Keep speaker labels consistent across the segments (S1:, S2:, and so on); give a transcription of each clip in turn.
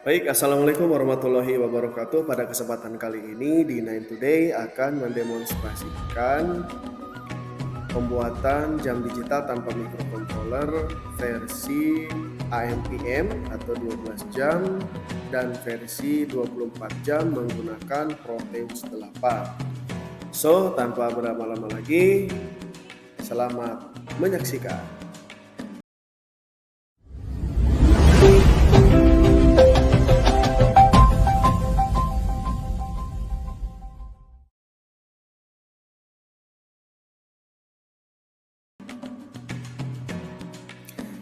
S1: Baik, Assalamualaikum warahmatullahi wabarakatuh. Pada kesempatan kali ini di Nine Today akan mendemonstrasikan pembuatan jam digital tanpa microcontroller versi AMPM atau 12 jam dan versi 24 jam menggunakan Proteus 8. So, tanpa berlama-lama lagi, selamat menyaksikan.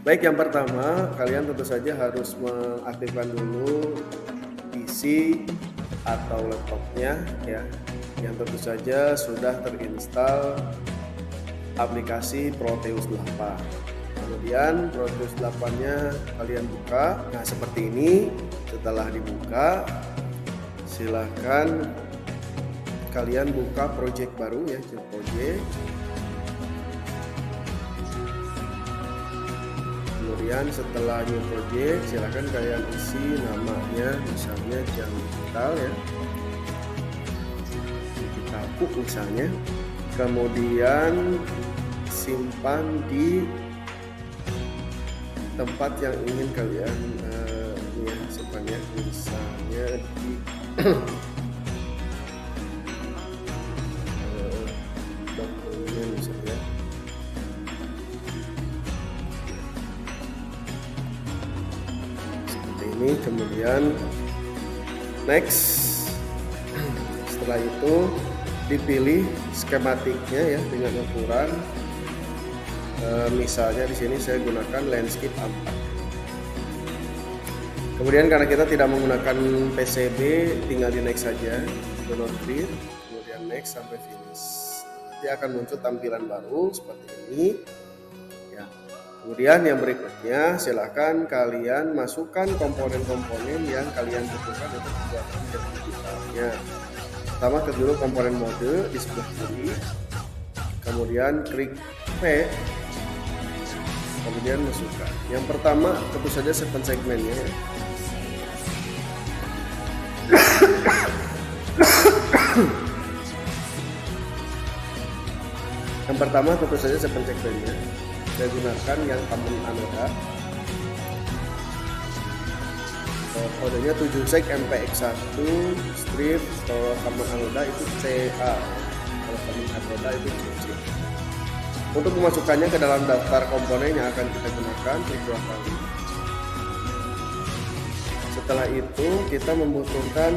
S1: Baik, yang pertama kalian tentu saja harus mengaktifkan dulu PC atau laptopnya ya, yang tentu saja sudah terinstall aplikasi Proteus 8. Kemudian Proteus 8-nya kalian buka. Nah, seperti ini. Setelah dibuka, silahkan kalian buka project baru ya, project. Kemudian setelah new project, silahkan kalian isi namanya, misalnya jam digital ya, digital book misalnya. Kemudian simpan di tempat yang ingin kalian ya, simpannya, misalnya di dokumen misalnya. Ini kemudian next. Setelah itu dipilih skematiknya ya dengan ukuran misalnya di sini saya gunakan landscape 4. Kemudian karena kita tidak menggunakan PCB, tinggal di next saja, do not read, kemudian next sampai finish. Nanti akan muncul tampilan baru seperti ini. Kemudian yang berikutnya, silakan kalian masukkan komponen-komponen yang kalian butuhkan untuk membuat jam digitalnya. Pertama, klik dulu komponen mode di sebelah kiri, kemudian klik P, kemudian masukkan. Yang pertama, tentu saja segmen segmennya. Yang pertama, tentu saja segmen segmennya. Saya gunakan yang common anoda, kodenya 7sec MPX1 strip. Kalau common anoda itu CA, kalau common anoda itu CC. Untuk memasukkannya ke dalam daftar komponen yang akan kita gunakan, klik 2 kali. Setelah itu kita membutuhkan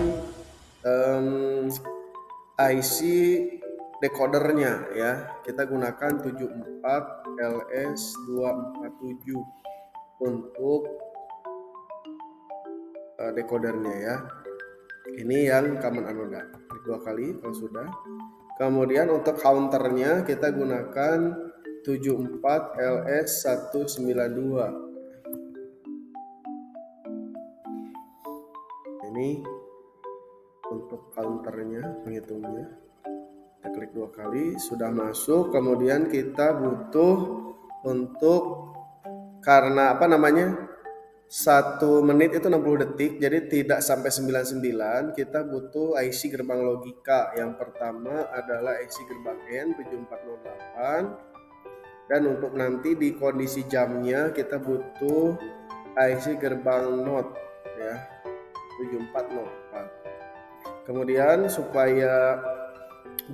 S1: IC decodernya ya, kita gunakan 74LS247 untuk decodernya ya. Ini yang common anoda, klik 2 kali kalau sudah. Kemudian untuk counternya kita gunakan 74LS192. Ini untuk counternya, penghitungnya. Kita klik 2 kali, sudah masuk. Kemudian kita butuh untuk, karena 1 menit itu 60 detik, jadi tidak sampai 99, kita butuh IC gerbang logika. Yang pertama adalah IC gerbang N7408, dan untuk nanti di kondisi jamnya kita butuh IC gerbang NOT ya, 7404. Kemudian supaya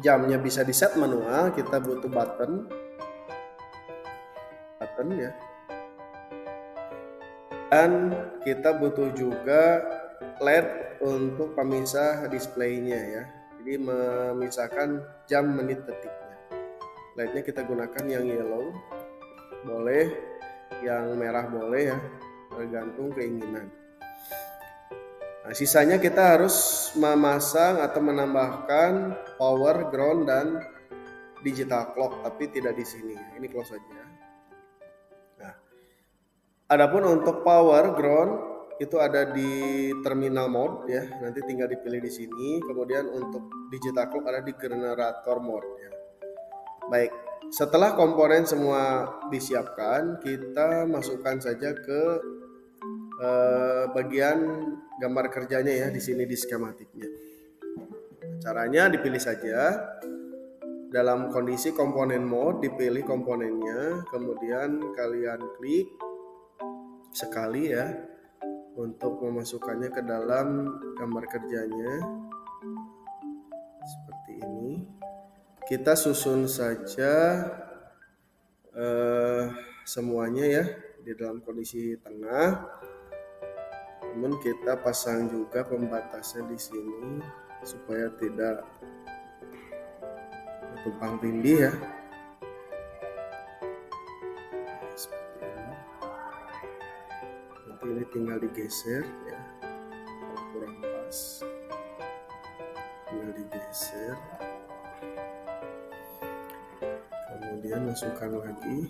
S1: jamnya bisa di set manual, kita butuh button ya, dan kita butuh juga LED untuk pemisah displaynya ya, jadi memisahkan jam menit detiknya. LED-nya kita gunakan yang yellow boleh, yang merah boleh ya, tergantung keinginan. Nah, sisanya kita harus memasang atau menambahkan power, ground, dan digital clock, tapi tidak di sini. Ini close saja. Nah, adapun untuk power, ground itu ada di terminal mode ya. Nanti tinggal dipilih di sini. Kemudian untuk digital clock ada di generator mode ya. Baik, setelah komponen semua disiapkan, kita masukkan saja ke bagian gambar kerjanya ya di sini di skematiknya. Caranya dipilih saja dalam kondisi komponen mode, dipilih komponennya, kemudian kalian klik sekali ya untuk memasukkannya ke dalam gambar kerjanya seperti ini. Kita susun saja semuanya ya di dalam kondisi tengah. Namun kita pasang juga pembatasnya di sini supaya tidak tumpang tindih ya. Seperti ini. Nanti ini tinggal digeser ya. Kalau kurang pas, tinggal digeser. Kemudian masukkan lagi.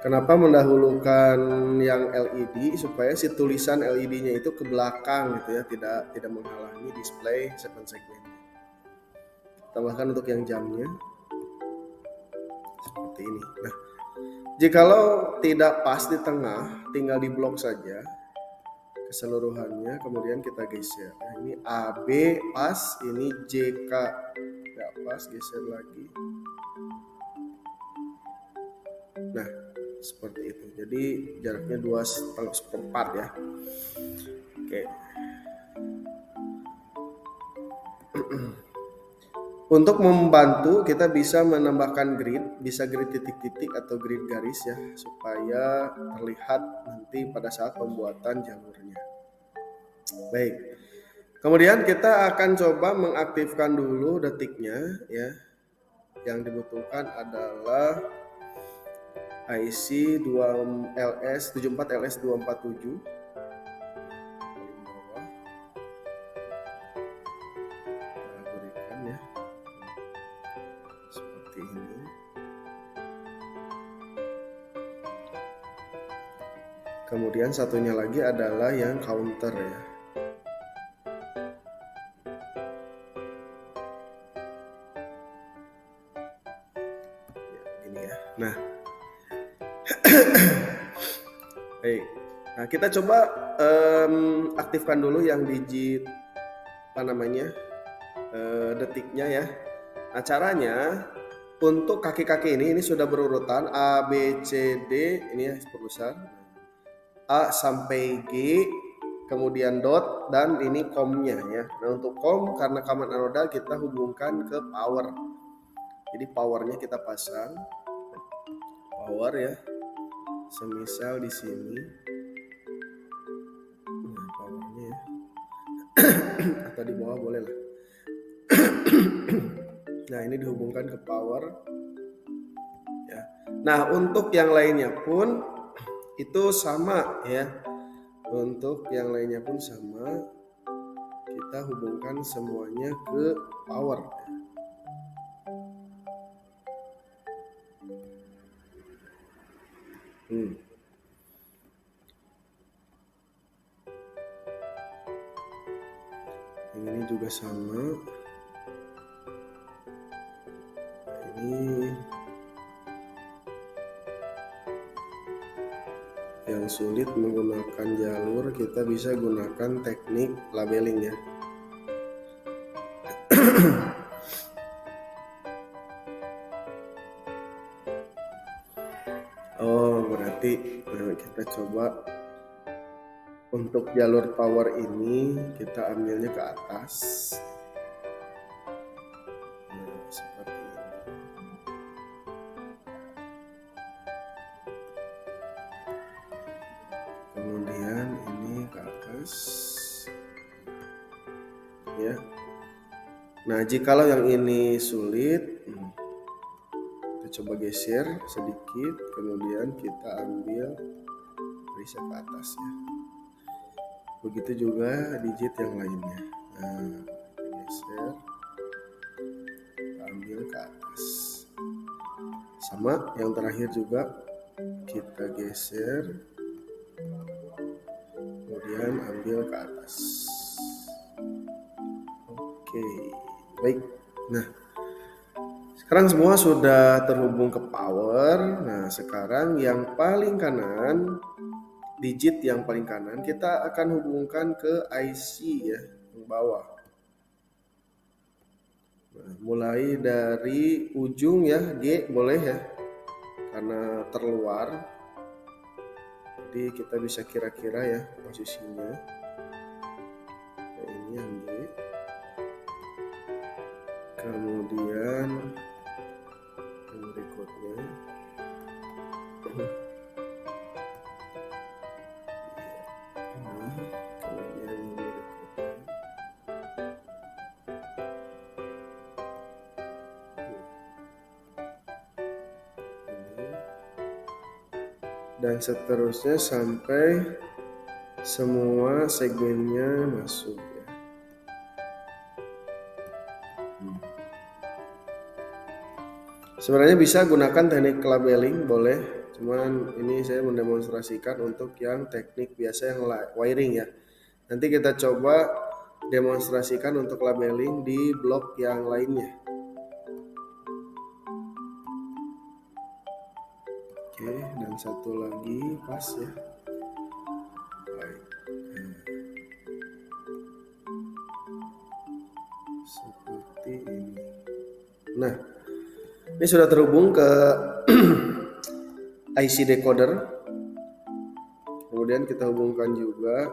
S1: Kenapa mendahulukan yang LED supaya si tulisan LED-nya itu ke belakang gitu ya, tidak menghalangi display segmen-segmennya. Tambahkan untuk yang jamnya seperti ini. Nah, jikalau tidak pas di tengah, tinggal di blok saja keseluruhannya, kemudian kita geser. Nah, ini AB pas, ini JK nggak pas, geser lagi. Nah, seperti itu. Jadi jaraknya 2,4 ya. Oke. Untuk membantu kita bisa menambahkan grid, bisa grid titik-titik atau grid garis ya, supaya terlihat nanti pada saat pembuatan jalurnya. Baik. Kemudian kita akan coba mengaktifkan dulu detiknya ya. Yang dibutuhkan adalah IC 74LS247 paling bawah. Kita berikan ya seperti ini. Kemudian satunya lagi adalah yang counter ya. Ini ya. Nah. Baik. Nah, kita coba aktifkan dulu yang digit detiknya ya. Nah, caranya untuk kaki-kaki ini sudah berurutan A, B, C, D ini ya perusahaan A sampai G, kemudian dot dan ini komnya ya. Nah, untuk kom karena command anoda kita hubungkan ke power. Jadi powernya kita pasang power ya. Semisal di sini, nah powernya ya, atau di bawah boleh lah. Nah ini dihubungkan ke power. Ya. Nah untuk yang lainnya pun itu sama ya. Untuk yang lainnya pun sama, kita hubungkan semuanya ke power. Yang ini juga sama. Ini yang sulit menggunakan jalur, kita bisa gunakan teknik labeling ya. Oh berarti kita coba untuk jalur power ini kita ambilnya ke atas. Nah, seperti ini. Kemudian ini ke atas. Ya. Nah, jikalau yang ini sulit, kita coba geser sedikit, kemudian kita ambil bisa ke atas ya. Begitu juga digit yang lainnya. Nah, geser, kita ambil ke atas. Sama yang terakhir juga kita geser, kemudian ambil ke atas. Oke, baik. Nah, sekarang semua sudah terhubung ke power. Nah, sekarang yang paling kanan, digit yang paling kanan, kita akan hubungkan ke IC ya, yang bawah. Nah, mulai dari ujung ya, G boleh ya, karena terluar. Jadi kita bisa kira-kira ya posisinya. Nah, ini yang G. Kemudian yang berikutnya. Dan seterusnya sampai semua segmennya masuk ya. Sebenarnya bisa gunakan teknik labeling, boleh, cuman ini saya mendemonstrasikan untuk yang teknik biasa yang wiring ya. Nanti kita coba demonstrasikan untuk labeling di blok yang lainnya. Oke, dan satu lagi pas ya. Baik. Seperti ini. Nah, ini sudah terhubung ke IC decoder. Kemudian kita hubungkan juga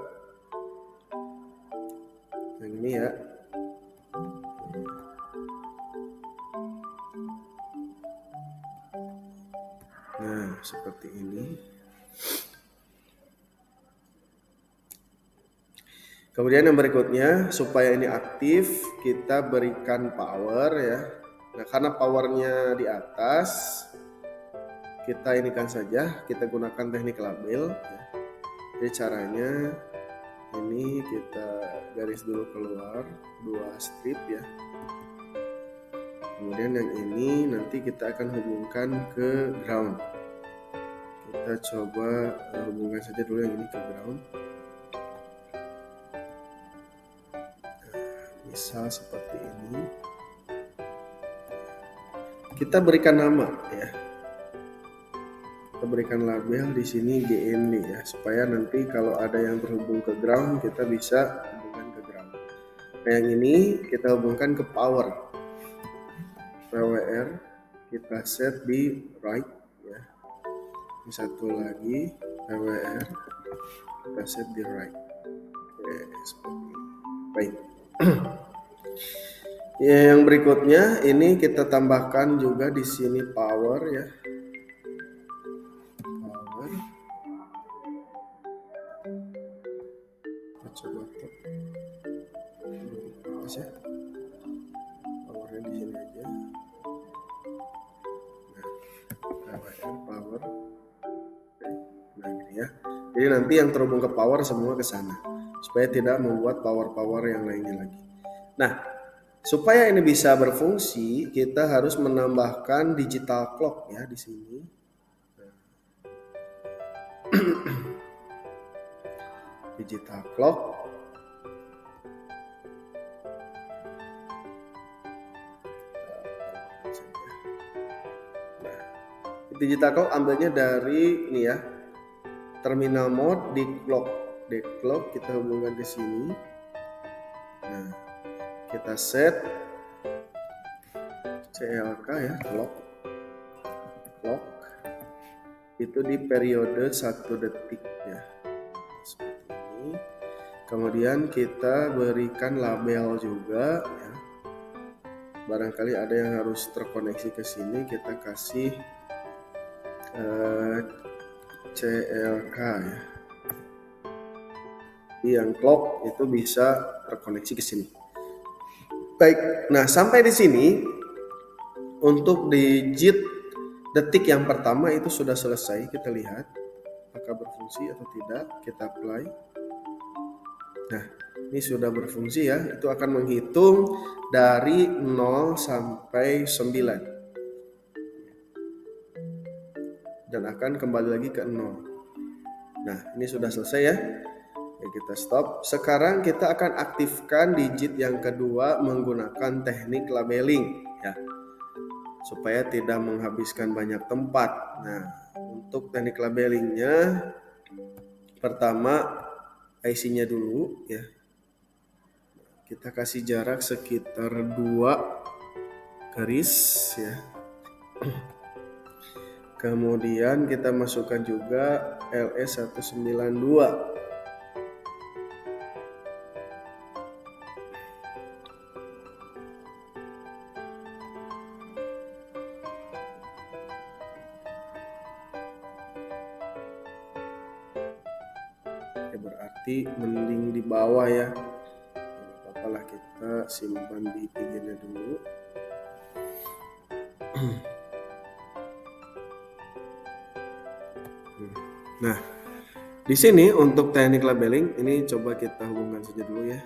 S1: yang ini ya. Nah, seperti ini. Kemudian yang berikutnya, supaya ini aktif, kita berikan power ya. Nah, karena powernya di atas, kita inikan saja, kita gunakan teknik label ya. Jadi caranya ini kita garis dulu keluar 2 strip ya. Kemudian yang ini nanti kita akan hubungkan ke ground. Kita coba hubungkan saja dulu yang ini ke ground. Misal seperti ini. Kita berikan nama ya. Kita berikan label di sini GND ya, supaya nanti kalau ada yang terhubung ke ground kita bisa hubungkan ke ground. Nah, yang ini kita hubungkan ke power. PWR kita set di right ya. Ini satu lagi PWR kita set di right. Oke, seperti ini. Baik. Ya, yang berikutnya ini kita tambahkan juga di sini power ya. Power. Kita coba tuh. Pas ya. Powernya di sini aja. Nah, power. Nah, gini ya. Jadi nanti yang terhubung ke power semua ke sana, supaya tidak membuat power-power yang lainnya lagi. Nah, supaya ini bisa berfungsi, kita harus menambahkan digital clock ya di sini. Digital clock. Nah, digital clock ambilnya dari ini ya, terminal mode di clock. Di clock kita hubungkan ke sini. Nah, kita set CLK ya, clock itu di periode 1 detik ya, seperti ini. Kemudian kita berikan label juga ya. Barangkali ada yang harus terkoneksi ke sini, kita kasih CLK ya. Yang clock itu bisa terkoneksi ke sini. Baik, nah sampai di sini untuk digit detik yang pertama itu sudah selesai. Kita lihat apakah berfungsi atau tidak. Kita apply. Nah, ini sudah berfungsi ya. Itu akan menghitung dari 0 sampai 9 dan akan kembali lagi ke 0. Nah, ini sudah selesai ya. Oke, kita stop. Sekarang kita akan aktifkan digit yang kedua menggunakan teknik labeling ya, supaya tidak menghabiskan banyak tempat. Nah, untuk teknik labelingnya, pertama IC-nya dulu ya. Kita kasih jarak sekitar 2 garis ya. Kemudian kita masukkan juga LS192. Berarti mending di bawah ya. Apalah, kita simpan di pinggirnya dulu. Nah, di sini untuk teknik labeling ini coba kita hubungkan saja dulu ya.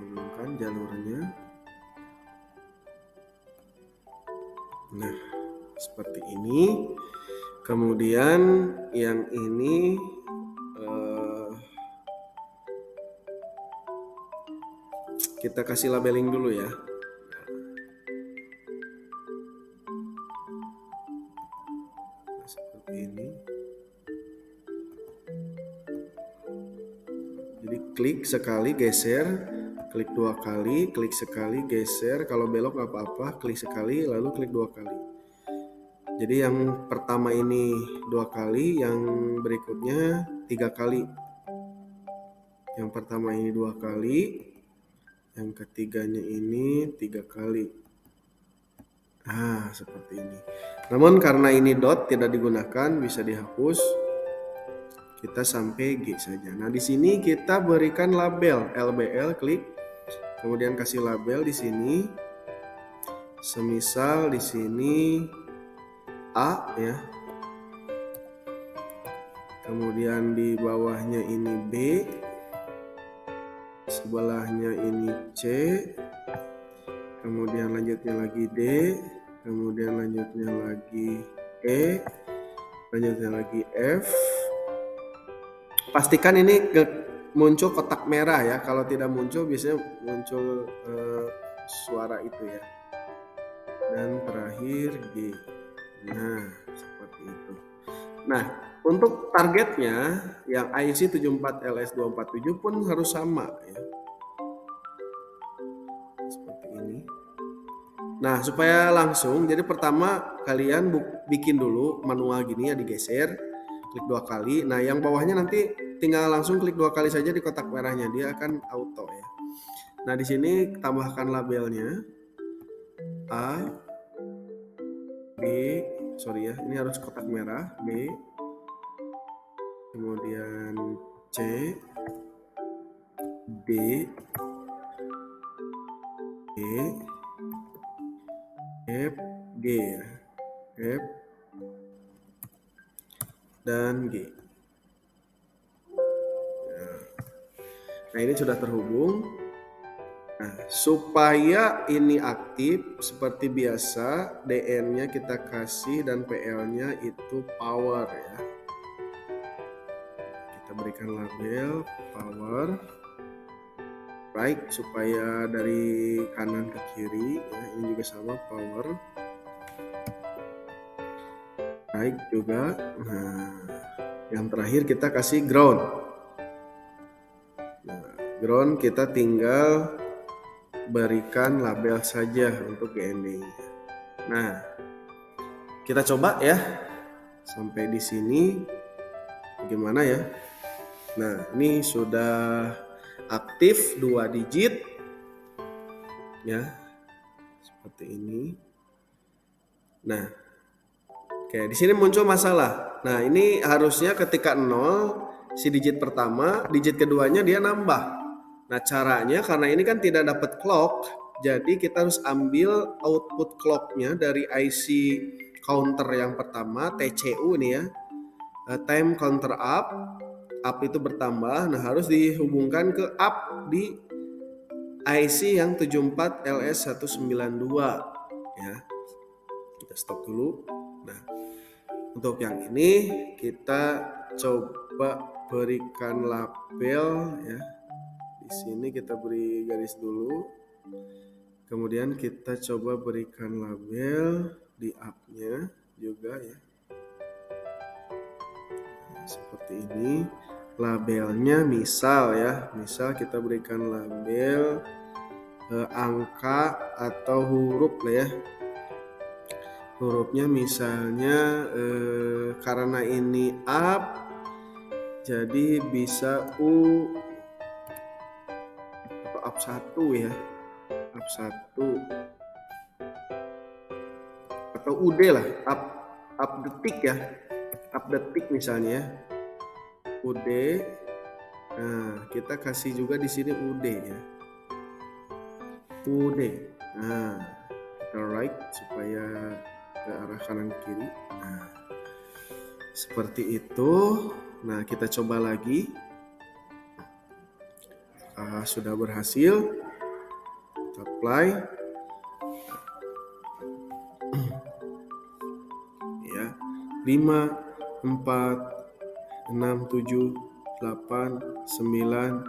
S1: Hubungkan jalurnya. Nah, seperti ini. Kemudian yang ini kita kasih labeling dulu ya. Nah, seperti ini. Jadi klik sekali geser, klik 2 kali, klik sekali geser. Kalau belok nggak apa-apa, klik sekali lalu klik 2 kali. Jadi yang pertama ini 2 kali, yang berikutnya 3 kali. Yang pertama ini 2 kali, yang ketiganya ini 3 kali. Seperti ini. Namun karena ini dot tidak digunakan, bisa dihapus. Kita sampai G saja. Nah, di sini kita berikan label LBL, klik, kemudian kasih label di sini. Semisal di sini A ya. Kemudian di bawahnya ini B. Sebelahnya ini C. Kemudian lanjutnya lagi D. Kemudian lanjutnya lagi E. Lanjutnya lagi F. Pastikan ini muncul kotak merah ya. Kalau tidak muncul biasanya muncul suara itu ya. Dan terakhir G. Nah, seperti itu. Nah, untuk targetnya yang IC 74LS247 pun harus sama ya. Seperti ini. Nah, supaya langsung, jadi pertama kalian bikin dulu manual gini ya, digeser, klik 2 kali. Nah, yang bawahnya nanti tinggal langsung klik 2 kali saja di kotak merahnya, dia akan auto ya. Nah, di sini tambahkan labelnya A, B, sorry ya, ini harus kotak merah, B, kemudian C, D, E, F, G ya, F, dan G. Nah, ini sudah terhubung. Nah, supaya ini aktif seperti biasa, DN-nya kita kasih dan PL-nya itu power ya. Kita berikan label power, right, supaya dari kanan ke kiri ya. Ini juga sama, power, right juga. Nah, yang terakhir kita kasih ground. Nah, ground kita tinggal berikan label saja untuk GND. Nah, kita coba ya sampai di sini bagaimana ya. Nah, ini sudah aktif 2 digit ya, seperti ini. Nah, oke, di sini muncul masalah. Nah, ini harusnya ketika 0 si digit pertama, digit keduanya dia nambah. Nah, caranya karena ini kan tidak dapat clock, jadi kita harus ambil output clocknya dari IC counter yang pertama, TCU ini ya, time counter up itu bertambah. Nah, harus dihubungkan ke up di IC yang 74LS192 ya. Kita stop dulu. Nah, Untuk yang ini kita coba berikan label ya. Di sini kita beri garis dulu. Kemudian kita coba berikan label di up-nya juga ya. Nah, seperti ini. Labelnya misal ya. Misal kita berikan label angka atau huruf lah ya. Hurufnya misalnya karena ini up, jadi bisa U atau up 1 ya, up 1 atau UD lah, up detik ya, up detik misalnya UD. Nah, kita kasih juga di sini UD ya, UD. Nah, kita right supaya ke arah kanan kiri. Nah, seperti itu. Nah, kita coba lagi. Sudah berhasil. Kita apply. Ya, 5, 4, 6, 7, 8, 9.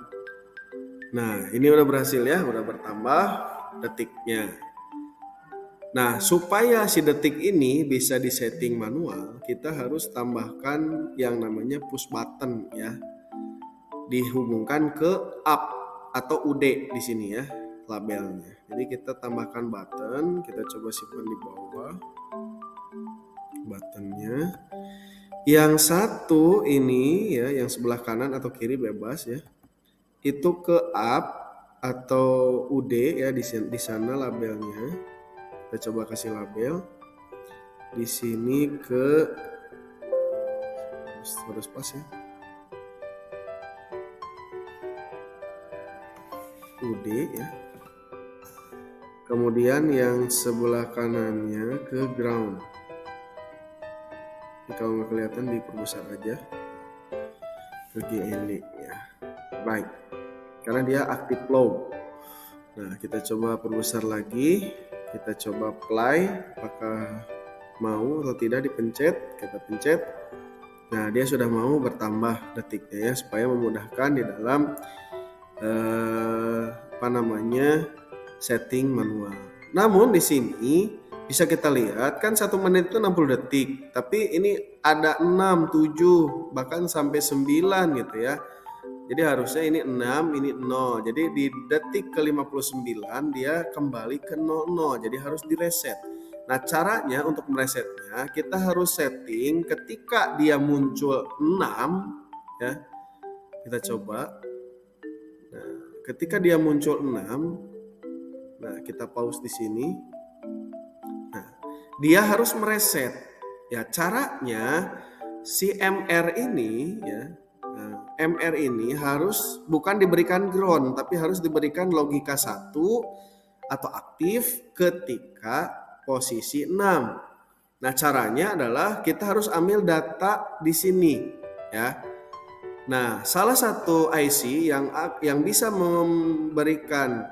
S1: Nah, ini udah berhasil ya, udah bertambah detiknya. Nah, supaya si detik ini bisa disetting manual, kita harus tambahkan yang namanya push button ya. Dihubungkan ke up atau UD di sini ya, labelnya. Jadi kita tambahkan button, kita coba simpan di bawah buttonnya. Yang satu ini ya, yang sebelah kanan atau kiri bebas ya. Itu ke up atau UD ya, di sana labelnya. Kita coba kasih label. Di sini ke harus pas ya. UD ya. Kemudian yang sebelah kanannya ke ground. Ini kalau nggak kelihatan diperbesar aja. Ke GND ya. Baik. Karena dia active flow. Nah, kita coba perbesar lagi. Kita coba play, apakah mau atau tidak dipencet. Kita pencet. Nah, dia sudah mau bertambah detiknya ya, supaya memudahkan di dalam setting manual. Namun di sini bisa kita lihat kan 1 menit itu 60 detik, tapi ini ada 6, 7, bahkan sampai 9 gitu ya. Jadi harusnya ini 6, ini 0. Jadi di detik ke-59 dia kembali ke 00. Jadi harus direset. Nah, caranya untuk meresetnya kita harus setting ketika dia muncul 6 ya. Kita coba. Nah, ketika dia muncul 6, nah kita pause di sini. Nah, dia harus mereset. Ya, caranya si MR ini ya. MR ini harus bukan diberikan ground, tapi harus diberikan logika 1 atau aktif ketika posisi 6. Nah, caranya adalah kita harus ambil data di sini ya. Nah, salah satu IC yang bisa memberikan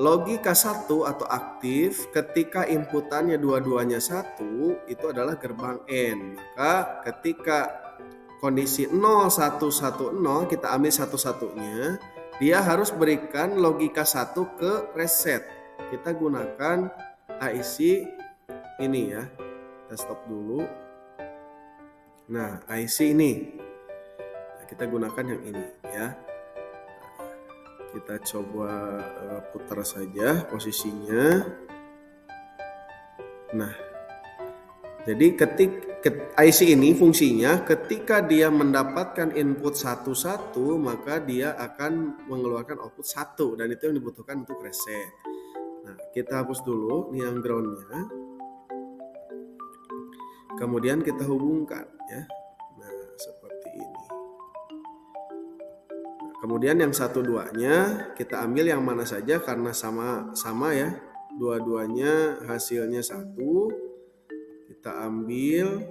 S1: logika 1 atau aktif ketika inputannya dua-duanya 1 itu adalah gerbang N. Maka ketika kondisi 0110 kita ambil satu-satunya, dia harus berikan logika 1 ke reset. Kita gunakan IC ini ya. Kita stop dulu. Nah, IC ini. Nah, kita gunakan yang ini ya. Kita coba putar saja posisinya. Nah, jadi IC ini fungsinya ketika dia mendapatkan input 1 maka dia akan mengeluarkan output 1 dan itu yang dibutuhkan untuk reset. Nah, kita hapus dulu nih yang groundnya. Kemudian kita hubungkan ya. Nah, seperti ini. Nah, kemudian yang 1-2-nya kita ambil yang mana saja karena sama ya. Dua-duanya hasilnya 1. Kita ambil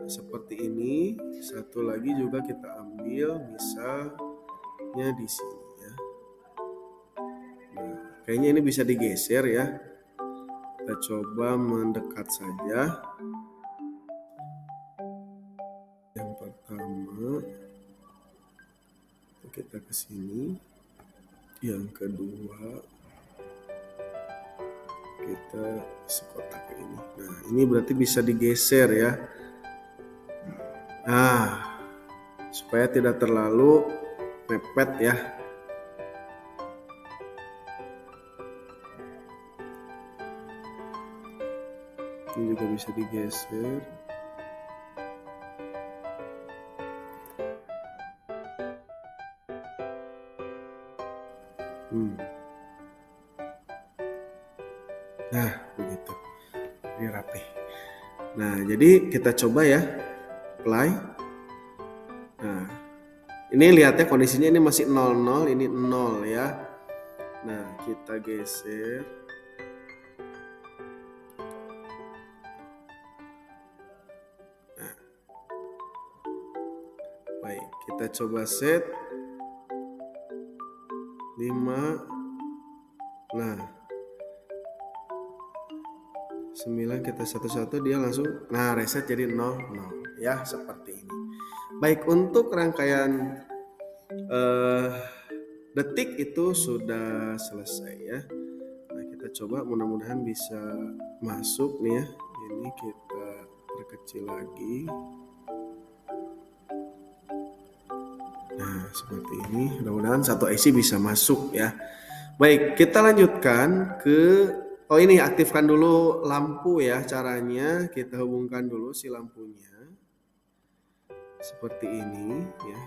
S1: seperti ini. Satu lagi juga kita ambil misalnya di sini ya. Nah, kayaknya ini bisa digeser ya. Kita coba mendekat saja. kita ke sini. Yang kedua kita sekotak ini. Nah, ini berarti bisa digeser ya. Nah, supaya tidak terlalu mepet ya. Ini juga bisa digeser. Nah, begitu. Ini rapi. Nah, jadi kita coba ya. Apply. Nah, ini lihatnya kondisinya ini masih 00, ini 0 ya. Nah, kita geser. Nah. Baik, kita coba set 5. Nah, 9 kita satu-satu dia langsung reset jadi 0 ya, seperti ini. Baik, untuk rangkaian detik itu sudah selesai ya. Nah, kita coba mudah-mudahan bisa masuk nih ya. Ini kita perkecil lagi. Nah, seperti ini. Mudah-mudahan satu IC bisa masuk ya. Baik, kita lanjutkan ke ini aktifkan dulu lampu ya. Caranya kita hubungkan dulu si lampunya. Seperti ini ya.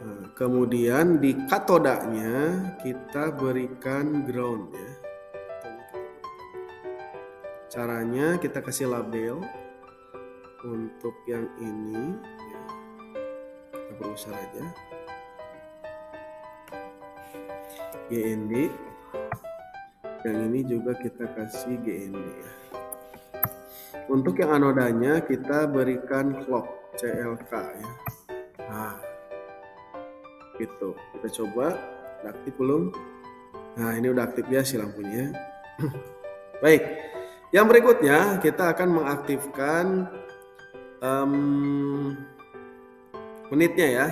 S1: Nah, kemudian di katodanya kita berikan ground ya. Caranya kita kasih label untuk yang ini ya. Kita berusaha aja. GND. Yang ini juga kita kasih GND ya. Untuk yang anodanya kita berikan clock CLK ya. Nah, gitu. Kita coba, udah aktif belum? Nah, ini udah aktif ya si lampunya. Baik, yang berikutnya kita akan mengaktifkan menitnya ya.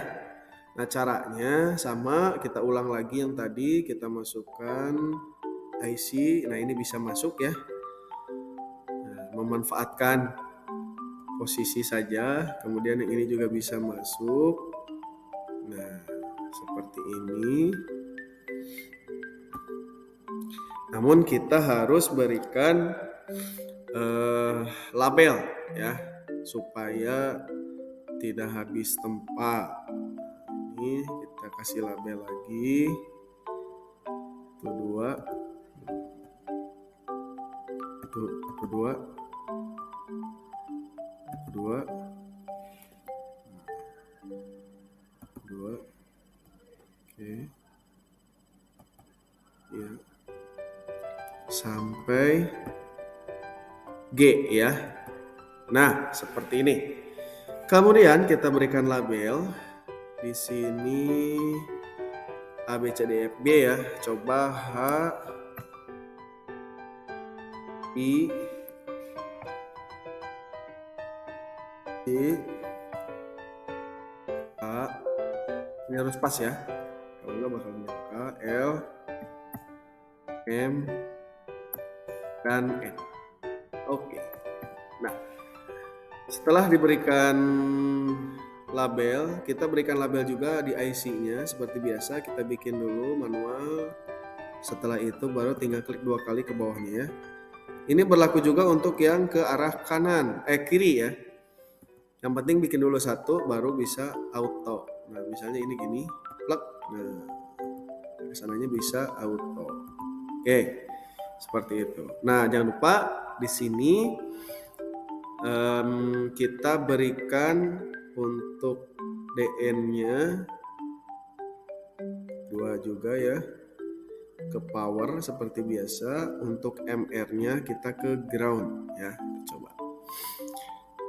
S1: Nah, caranya sama, kita ulang lagi yang tadi, kita masukkan IC. Nah, ini bisa masuk ya. Nah, memanfaatkan posisi saja, kemudian yang ini juga bisa masuk. Nah, seperti ini. Namun kita harus berikan label ya, supaya tidak habis tempat. Ini kita kasih label lagi. Itu 2. Itu 2. Itu 2. 2. Oke. Ya. Sampai G ya. Nah, seperti ini. Kemudian kita berikan label di sini A B C D F G ya. Coba H I A. Ini harus pas ya. Kalau enggak bakal nyangka. L M dan N. Oke. Nah, setelah diberikan label, kita berikan label juga di IC-nya seperti biasa. Kita bikin dulu manual. Setelah itu baru tinggal klik 2 kali ke bawahnya ya. Ini berlaku juga untuk yang ke arah kiri ya. Yang penting bikin dulu satu baru bisa auto. Nah, misalnya ini gini, plug. Nah, kesananya bisa auto. Oke, seperti itu. Nah, jangan lupa di sini kita berikan untuk DN-nya 2 juga ya, ke power seperti biasa. Untuk MR-nya kita ke ground ya. Coba.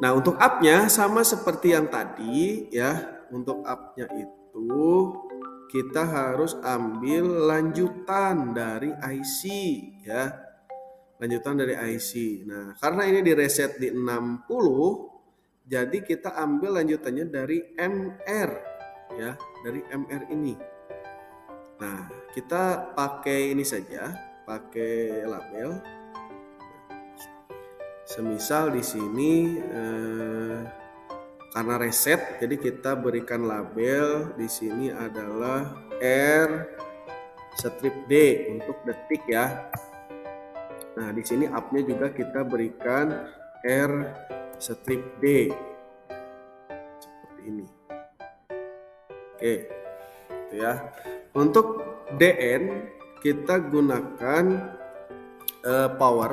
S1: Nah, untuk up-nya sama seperti yang tadi ya. Untuk up-nya itu kita harus ambil lanjutan dari IC ya. Lanjutan dari IC. Nah, karena ini di reset di 60, Jadi kita ambil lanjutannya dari MR ya, dari MR ini. Nah, kita pakai ini saja, pakai label. Semisal di sini karena reset, jadi kita berikan label di sini adalah R strip D untuk detik ya. Nah, di sini up-nya juga kita berikan R strip D seperti ini. Oke, gitu ya. Untuk DN kita gunakan power.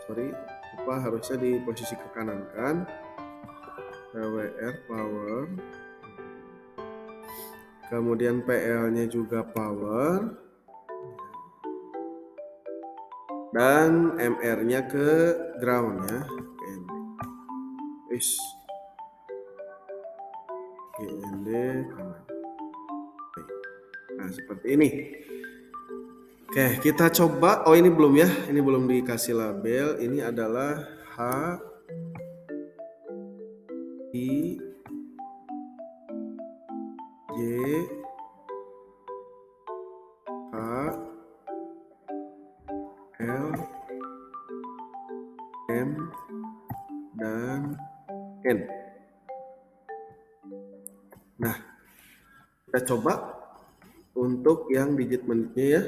S1: Sorry, lupa harusnya di posisi ke kanan kan. PWR power. Kemudian PL-nya juga power. Dan MR-nya ke ground ya. GND kanan. Nah, seperti ini. Oke, kita coba. Oh, ini belum ya. Ini belum dikasih label. Ini adalah H I J K L M dan N. Nah, kita coba untuk yang digit menitnya ya.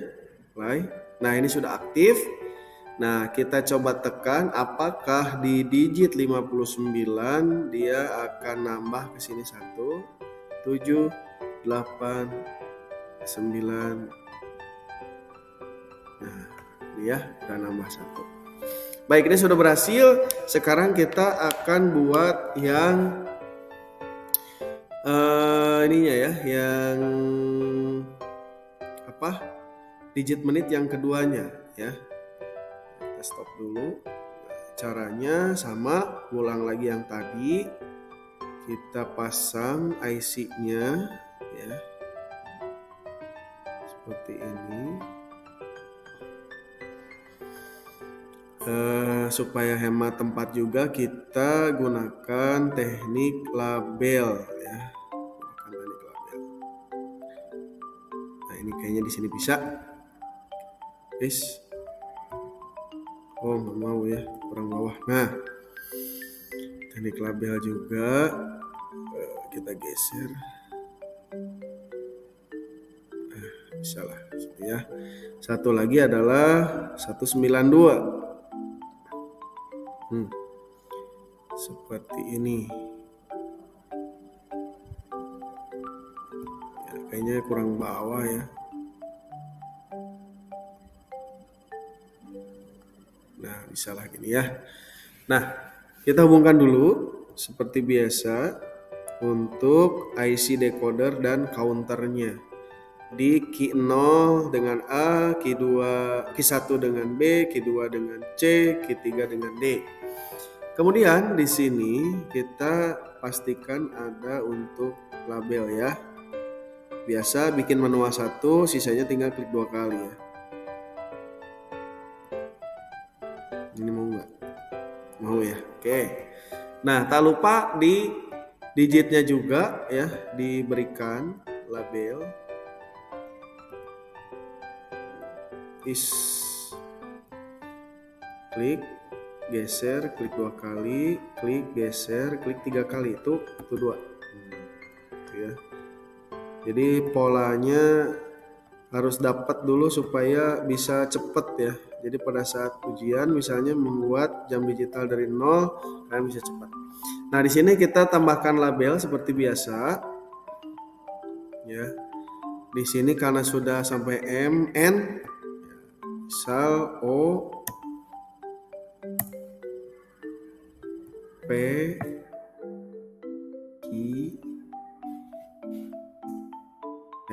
S1: Nah, ini sudah aktif. Nah, kita coba tekan apakah di digit 59 dia akan nambah ke sini 1, 7, 8, 9. Nah, dia udah nambah 1. Baik, ini sudah berhasil. Sekarang kita akan buat yang ininya ya, yang apa? Digit menit yang keduanya ya. Kita stop dulu. Caranya sama, ulang lagi yang tadi. Kita pasang IC-nya ya. Seperti ini. Supaya hemat tempat juga kita gunakan teknik label ya. Nah, ini kayaknya di sini bisa. Oh, nggak mau ya, kurang bawah. Nah, teknik label juga kita geser. Bisa lah, ya. Satu lagi adalah 192. Seperti ini. Ya, kayaknya kurang bawah ya. Nah, bisa lah gini ya. Nah, kita hubungkan dulu seperti biasa untuk IC decoder dan counternya. Di key 0 dengan A, key 2, key 1 dengan B, key 2 dengan C, key 3 dengan D. Kemudian di sini kita pastikan ada untuk label ya. Biasa bikin manual 1, sisanya tinggal klik 2 kali ya. Ini mau nggak? Mau ya. Oke. Nah, tak lupa di digitnya juga ya diberikan label. Klik, geser, klik 2 kali, klik, geser, klik 3 kali, itu 2. Ya. Jadi polanya harus dapat dulu supaya bisa cepet ya. Jadi pada saat ujian misalnya membuat jam digital dari 0, kalian bisa cepat. Nah, di sini kita tambahkan label seperti biasa. Ya. Di sini karena sudah sampai M, N, misal O, P, Q,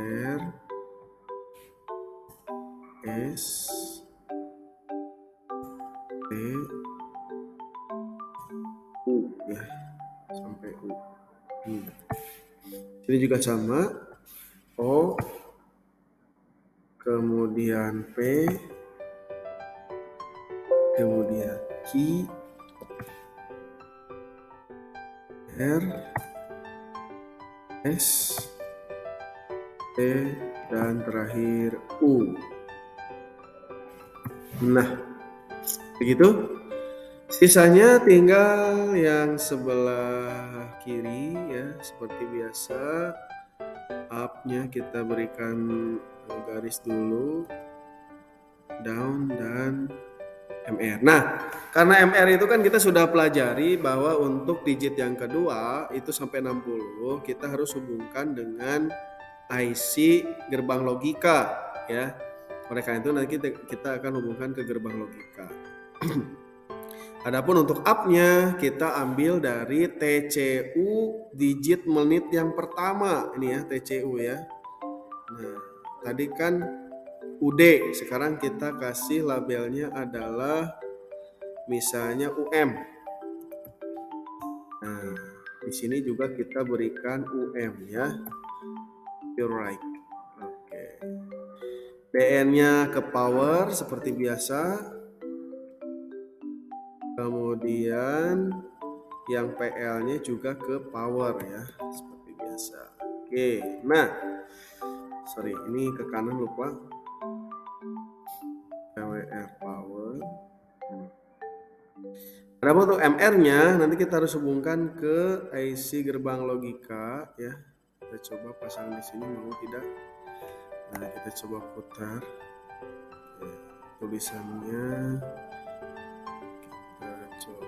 S1: R, S, T, U ya, sampai U. Ini juga sama, O, kemudian P, kemudian Q, R, S, T, dan terakhir U. Nah, begitu. Sisanya tinggal yang sebelah kiri ya, seperti biasa. Up-nya kita berikan garis dulu, down dan MR. Nah, karena MR itu kan kita sudah pelajari bahwa untuk digit yang kedua itu sampai 60 kita harus hubungkan dengan IC gerbang logika ya. Oleh karena itu nanti kita akan hubungkan ke gerbang logika. Adapun untuk up-nya kita ambil dari TCU digit menit yang pertama. Ini ya TCU ya. Nah, tadi kan UD, sekarang kita kasih labelnya adalah misalnya UM. Nah, di sini juga kita berikan UM ya. Pure right. Oke. DN-nya ke power seperti biasa. Kemudian yang PL-nya juga ke power ya, seperti biasa. Oke, nah, sorry, ini ke kanan lupa. PWR power. Ada untuk MR-nya nanti kita harus hubungkan ke IC gerbang logika ya. Kita coba pasang di sini mau tidak? Nah, kita coba putar. Oke, tulisannya kita coba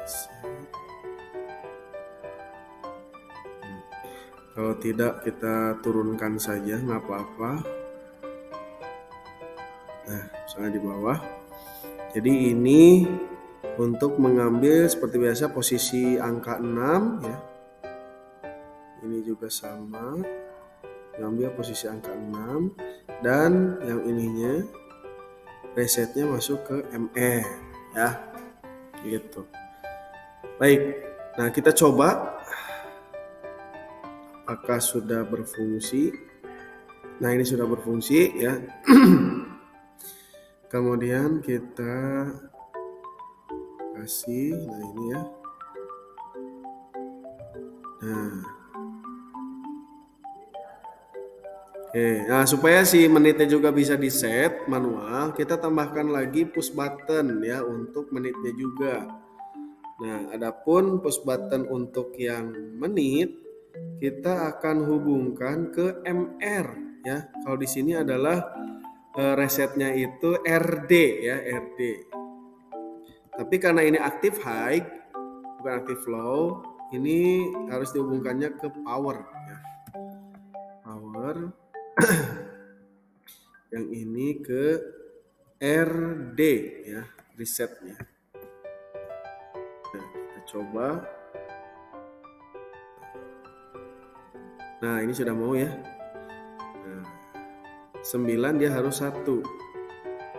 S1: geser. Kalau tidak kita turunkan saja, nggak apa-apa. Nah, misalnya di bawah. Jadi ini untuk mengambil seperti biasa posisi angka 6 ya. Ini juga sama. Mengambil posisi angka 6 dan yang ininya resetnya masuk ke ME ya. Gitu. Baik. Nah, kita coba apakah sudah berfungsi. Nah, ini sudah berfungsi ya. Kemudian kita kasih, nah ini ya. Nah, oke. Nah, supaya si menitnya juga bisa di set manual, kita tambahkan lagi push button ya untuk menitnya juga. Nah, adapun push button untuk yang menit kita akan hubungkan ke MR ya. Kalau di sini adalah resetnya itu RD ya, RD. Tapi karena ini aktif high bukan aktif low, ini harus dihubungkannya ke power ya. Power yang ini ke RD ya, resetnya. Nah, kita coba. Nah, ini sudah mau ya. Nah, 9 dia harus 1.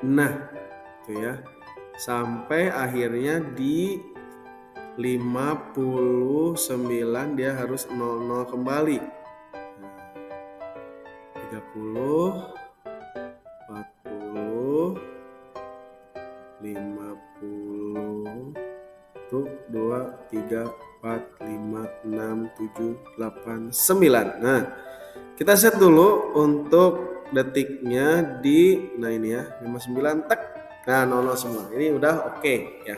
S1: Nah, itu ya. Sampai akhirnya di 59 dia harus 00 kembali. 30, 40, 50, tuh 2, 3, 4, 5, 6, 7, 8, 9. Nah, kita set dulu untuk detiknya di, nah ini ya, 59, tek. Nah, 00 semua. Ini udah oke ya.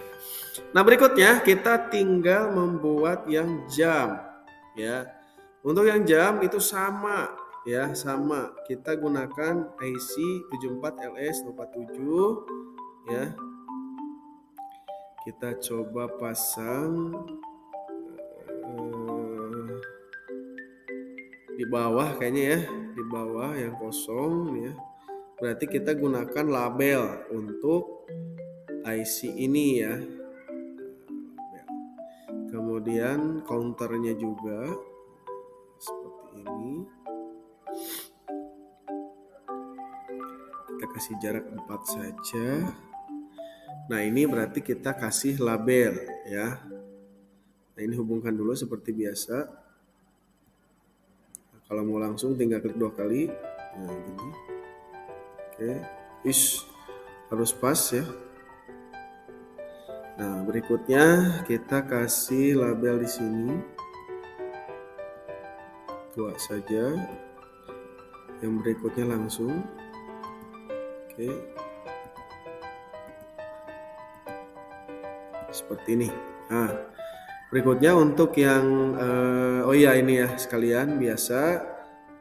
S1: Nah, berikutnya kita tinggal membuat yang jam ya. Untuk yang jam itu sama ya, sama. Kita gunakan IC 74LS247 ya. Kita coba pasang di bawah kayaknya ya, di bawah yang kosong ya. Berarti kita gunakan label untuk IC ini ya. Kemudian counternya juga seperti ini. Kita kasih jarak 4 saja. Nah, ini berarti kita kasih label ya. Nah, ini hubungkan dulu seperti biasa. Nah, kalau mau langsung tinggal klik 2 kali. Nah, gini. Oke, harus pas ya. Nah, berikutnya kita kasih label di sini. Buat saja. Yang berikutnya langsung. Oke. Seperti ini. Nah, berikutnya untuk yang oh iya ini ya sekalian biasa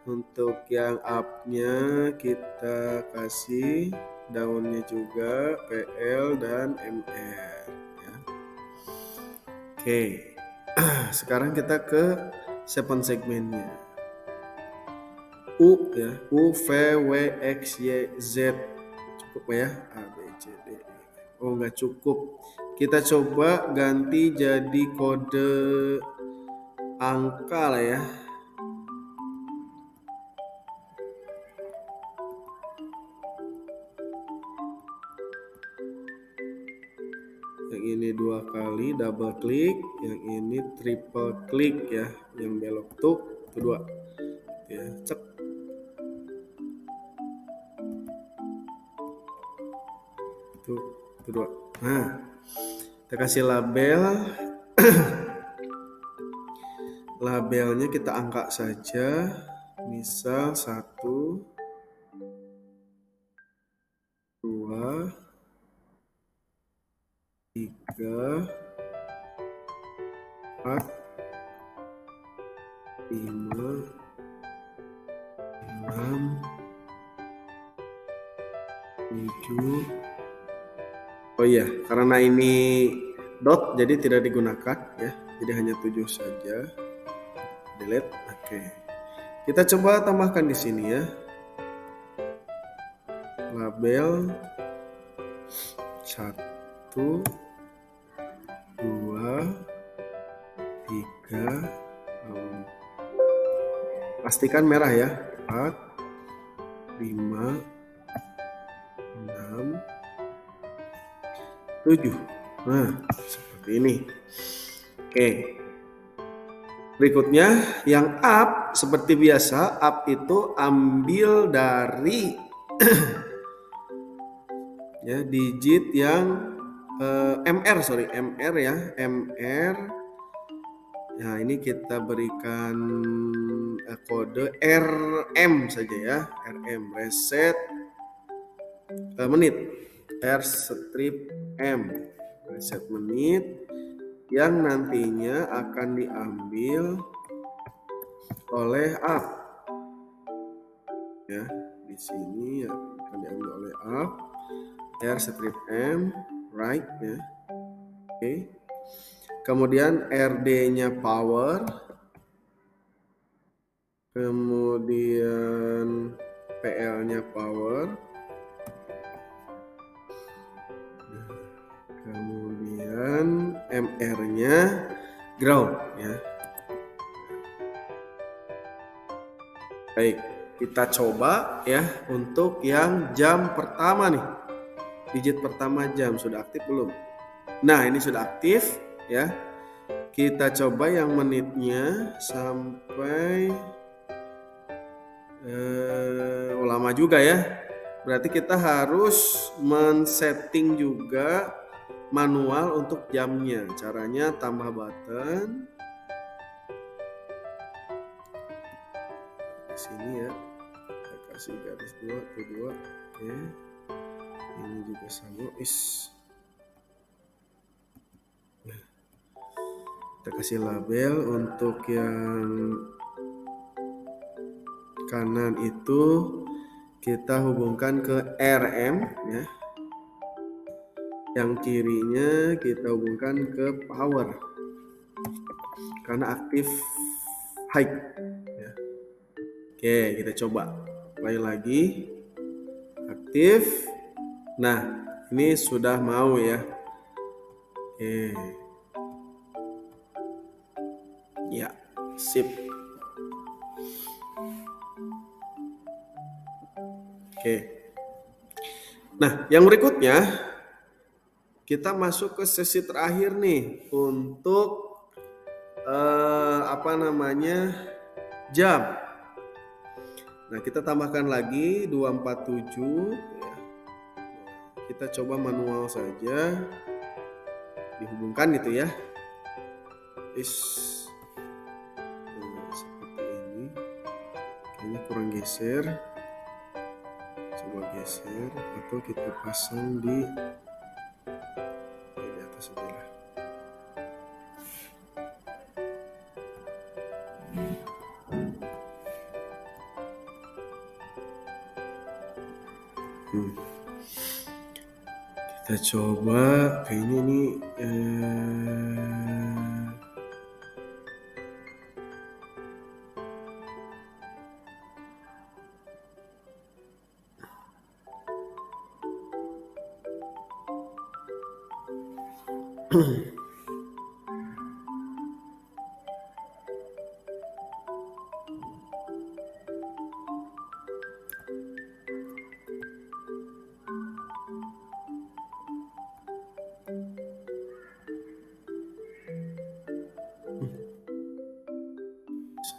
S1: untuk yang up-nya kita kasih daunnya juga PL dan MR ya. Oke. Sekarang kita ke 7 segmennya. U ya, U V W X Y Z cukup ya, A B C D E. Oh nggak cukup, kita coba ganti jadi kode angka lah ya. Yang ini 2 kali double klik, yang ini triple klik ya, yang belok tuh itu 2 ya, cek. Itu 2. Nah, kita kasih label. Labelnya kita angka saja, misal 1, 2, 3, 4, 5, 6, 7. Oh iya, karena ini dot jadi tidak digunakan ya, jadi hanya 7 saja. Delete. Oke. Kita coba tambahkan di sini ya. Label 1, 2, 3. Pastikan merah ya. 4, 5, 6, 7. Nah, seperti ini. Oke. Berikutnya yang up seperti biasa, up itu ambil dari ya digit yang MR ya, MR. Nah, ini kita berikan kode RM saja ya, RM reset menit, R strip M reset menit yang nantinya akan diambil oleh up ya, di sini ya akan diambil oleh up R strip M right ya. Oke. Kemudian RD-nya power, kemudian PL-nya power, kemudian MR-nya ground ya. Baik, kita coba ya untuk yang jam pertama nih. Digit pertama jam sudah aktif belum? Nah, ini sudah aktif ya. Kita coba yang menitnya sampai lama juga ya. Berarti kita harus men-setting juga manual untuk jamnya. Caranya tambah button di sini ya. Kita kasih garis 2 ke 2. Oke. Ini juga sama. Kita kasih label untuk yang kanan itu kita hubungkan ke RM ya. Yang kirinya kita hubungkan ke power karena aktif high ya. Oke, kita coba play lagi. Aktif. Nah, ini sudah mau ya. Oke. Ya, sip. Oke. Nah, yang berikutnya kita masuk ke sesi terakhir nih untuk jam. Nah, kita tambahkan lagi 247 ya. Kita coba manual saja. dihubungkan gitu ya. Seperti ini. Kayaknya kurang geser. Coba geser atau kita pasang di atas saja lah. Kita coba, kayaknya ini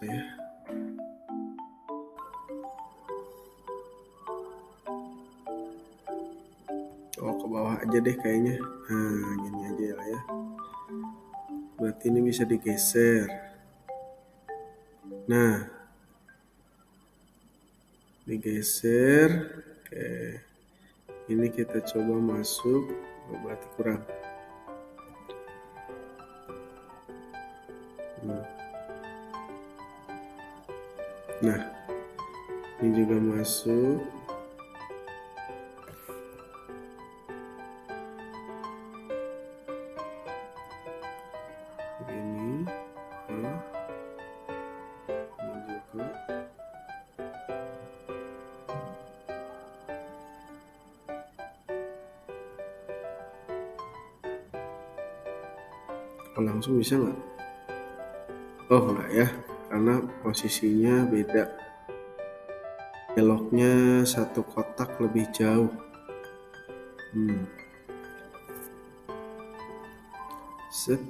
S1: saya ke bawah aja deh kayaknya. Nah, gini aja lah ya. Berarti ini bisa digeser. Nah, digeser. Oke, ini kita coba masuk. Berarti kurang. Nah, ini juga masuk. Ini juga. Langsung bisa nggak? Oh enggak ya, karena posisinya beda. Beloknya satu kotak lebih jauh. Set,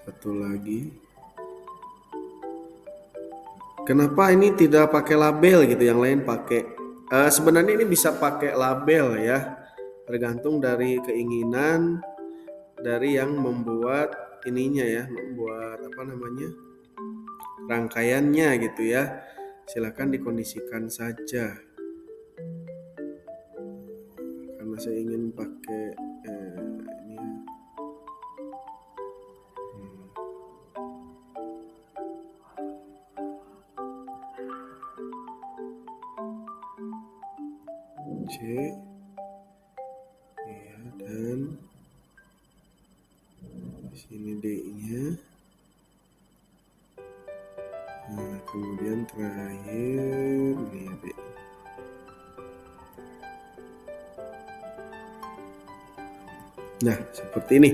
S1: satu lagi. Kenapa ini tidak pakai label gitu? Yang lain pakai. Sebenarnya ini bisa pakai label ya, tergantung dari keinginan dari yang membuat ininya ya, membuat rangkaiannya gitu ya. Silakan dikondisikan saja. Karena saya ingin pakai ini. C ya, dan di sini D-nya. Nah, kemudian terakhir ini ya B. Nah, seperti ini.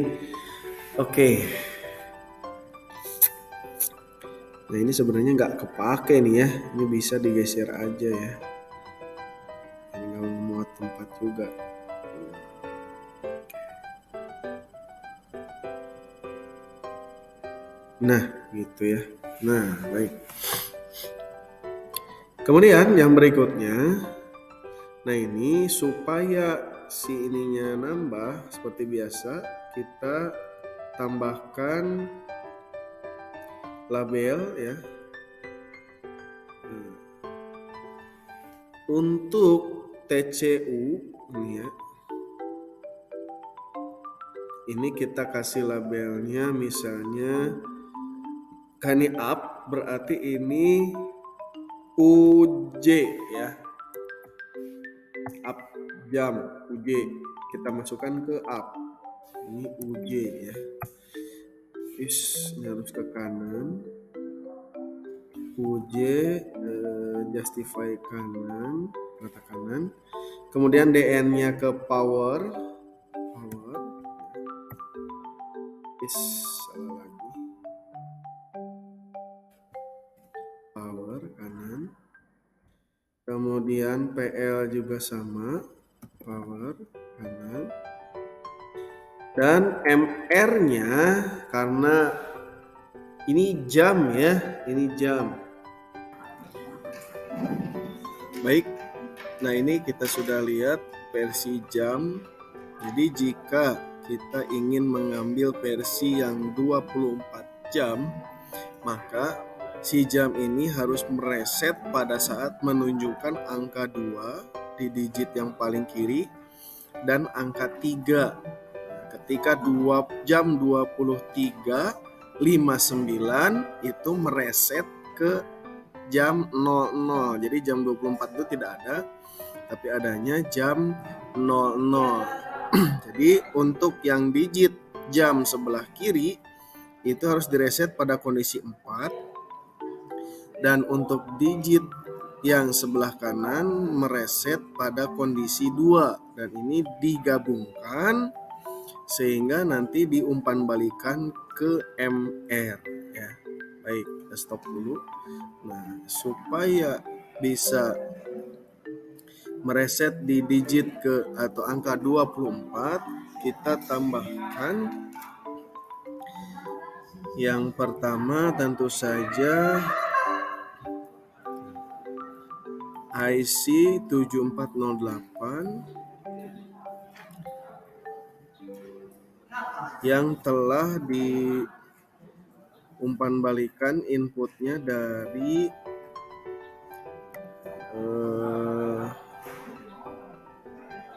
S1: Oke. Nah, ini sebenarnya nggak kepake nih ya. Ini bisa digeser aja ya. Ini nggak memuat tempat juga. Nah, gitu ya. Nah, baik. Kemudian yang berikutnya, nah ini supaya si ininya nambah seperti biasa, kita tambahkan label ya. Untuk TCU ini ya, ini kita kasih labelnya misalnya kani up, berarti ini UJ ya, up jam UJ, kita masukkan ke up, ini UJ ya. Ini harus ke kanan, UJ justify kanan, rata kanan, kemudian DN nya ke power, salah lagi, power kanan, kemudian PL juga sama, power kanan, dan MR nya karena ini jam ya, ini jam. Baik, nah ini kita sudah lihat versi jam. Jadi jika kita ingin mengambil versi yang 24 jam, maka si jam ini harus mereset pada saat menunjukkan angka 2 di digit yang paling kiri dan angka 3. Ketika 2 jam 23.59 itu mereset ke jam 00. Jadi jam 24 itu tidak ada, tapi adanya jam 00. Jadi untuk yang digit jam sebelah kiri itu harus direset pada kondisi 4, dan untuk digit yang sebelah kanan mereset pada kondisi 2, dan ini digabungkan sehingga nanti diumpan balikan ke MR ya. Baik, kita stop dulu. Nah, supaya bisa mereset di digit ke atau angka 24, kita tambahkan yang pertama tentu saja IC 7408 yang telah diumpan balikan inputnya dari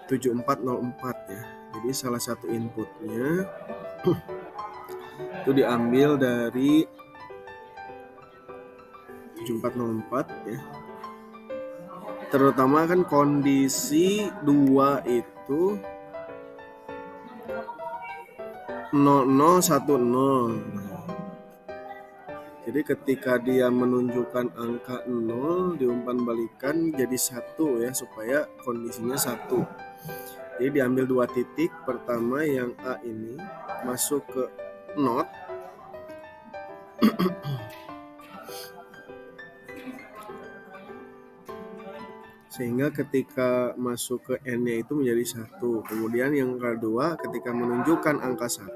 S1: 7404 ya. Jadi salah satu inputnya itu diambil dari 7404 ya. Terutama kan kondisi 2 itu 0010. Jadi ketika dia menunjukkan angka 0 diumpan balikan jadi 1 ya, supaya kondisinya 1. Jadi diambil 2 titik, pertama yang A ini masuk ke not sehingga ketika masuk ke N-nya itu menjadi 1. Kemudian yang kedua ketika menunjukkan angka 1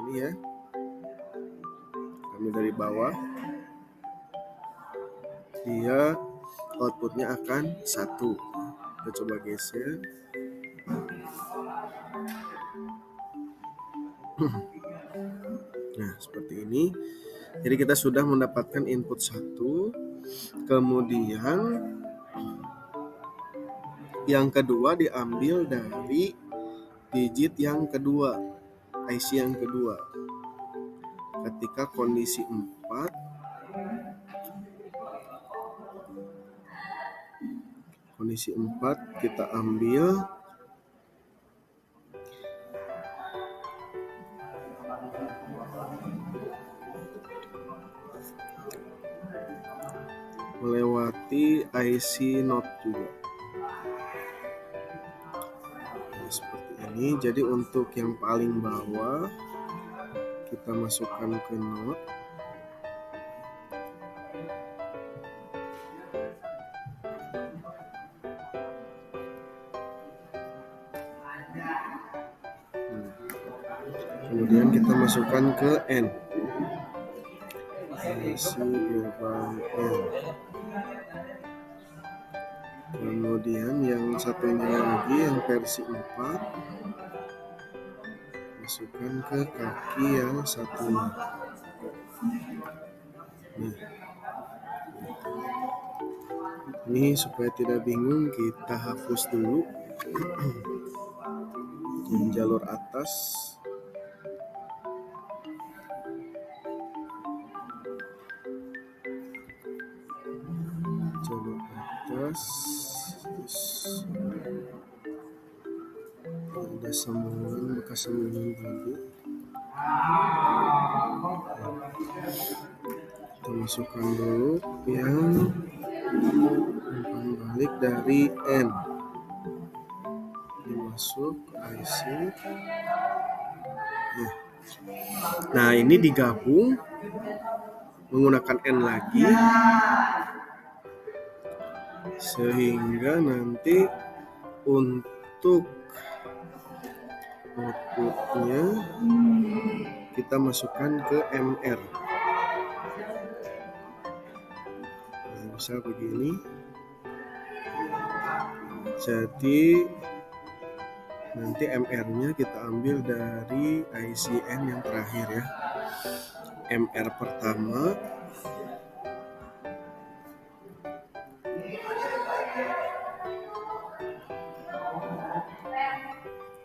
S1: ini ya, ambil dari bawah, dia outputnya akan 1. Kita coba geser. Nah, seperti ini. Jadi kita sudah mendapatkan input 1. Kemudian yang kedua diambil dari digit yang kedua, IC yang kedua. Ketika kondisi 4 kita ambil melewati IC not juga. Nah, seperti ini. Jadi untuk yang paling bawah kita masukkan ke not. Kemudian kita masukkan ke N. IC gerbang N. Kemudian yang satunya lagi yang versi 4 masukkan ke kaki yang satunya. Nah, ini supaya tidak bingung kita hapus dulu di jalur atas. Jalur atas ada sambungan, bekas sambungan tadi. Kita masukkan dulu yang umpan balik dari N, dimasuk IC. Nah, ini digabung menggunakan N lagi sehingga nanti untuk outputnya kita masukkan ke MR. Nah, bisa begini. Jadi Nanti MR-nya kita ambil dari ICN yang terakhir ya. MR pertama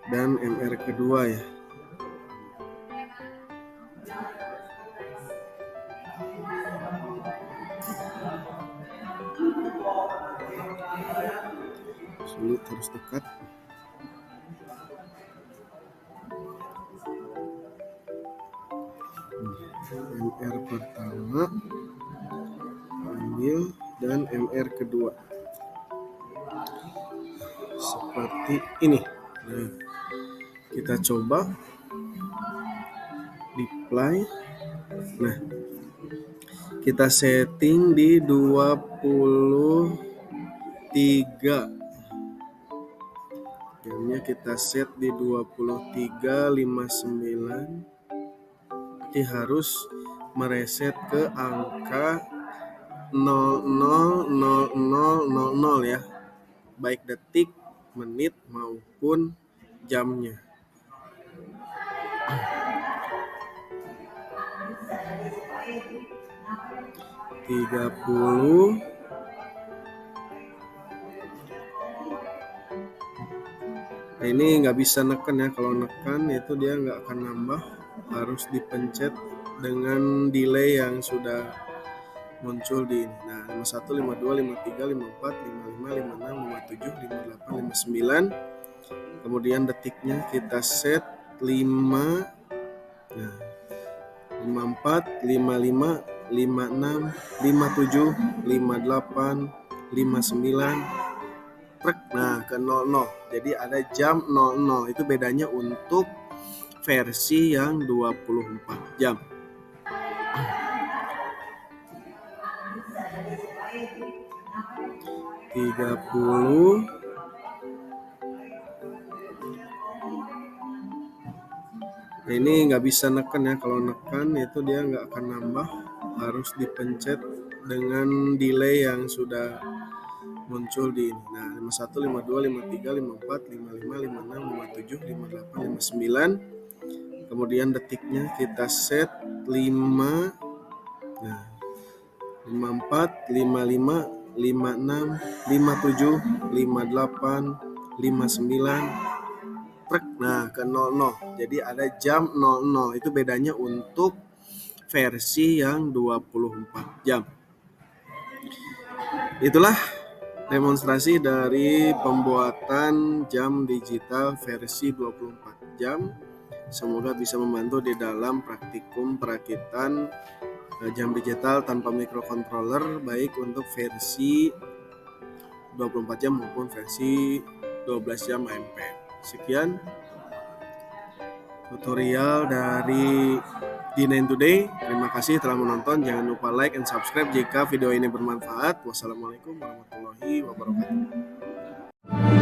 S1: dan MR kedua ya. Sulit, harus dekat. MR pertama ambil dan MR kedua seperti ini. Nah, kita coba deploy. Nah, kita setting di 23. Jamnya kita set di 23.59. Jadi harus mereset ke angka 000000 ya, baik detik, menit maupun jamnya. Nah, ini nggak bisa neken ya, kalau neken itu dia nggak akan nambah, harus dipencet dengan delay yang sudah muncul di ini. Nah, 51, 52, 53, 54, 55, 56, 57, 58, 59. Kemudian detiknya kita set 5. Nah, 54, 55, 56, 57, 58, 59. Nah, ke 00. Jadi ada jam 00. Itu bedanya untuk versi yang 24 jam. Nah, ini nggak bisa neken ya, kalau neken itu dia nggak akan nambah, harus dipencet dengan delay yang sudah muncul di ini. Nah, 51, 52, 53, 54, 55, 56, 57, 58, 59. Kemudian detiknya kita set 5. Nah, 54, 55, 56, 57, 58, 59. Nah, ke 00. Jadi ada jam 00. Itu bedanya untuk versi yang 24 jam. Itulah demonstrasi dari pembuatan jam digital versi 24 jam. Semoga bisa membantu di dalam praktikum perakitan jam digital tanpa microcontroller, baik untuk versi 24 jam maupun versi 12 jam AMP. Sekian tutorial dari D9 Today. Terima kasih telah menonton. Jangan lupa like and subscribe jika video ini bermanfaat. Wassalamualaikum warahmatullahi wabarakatuh.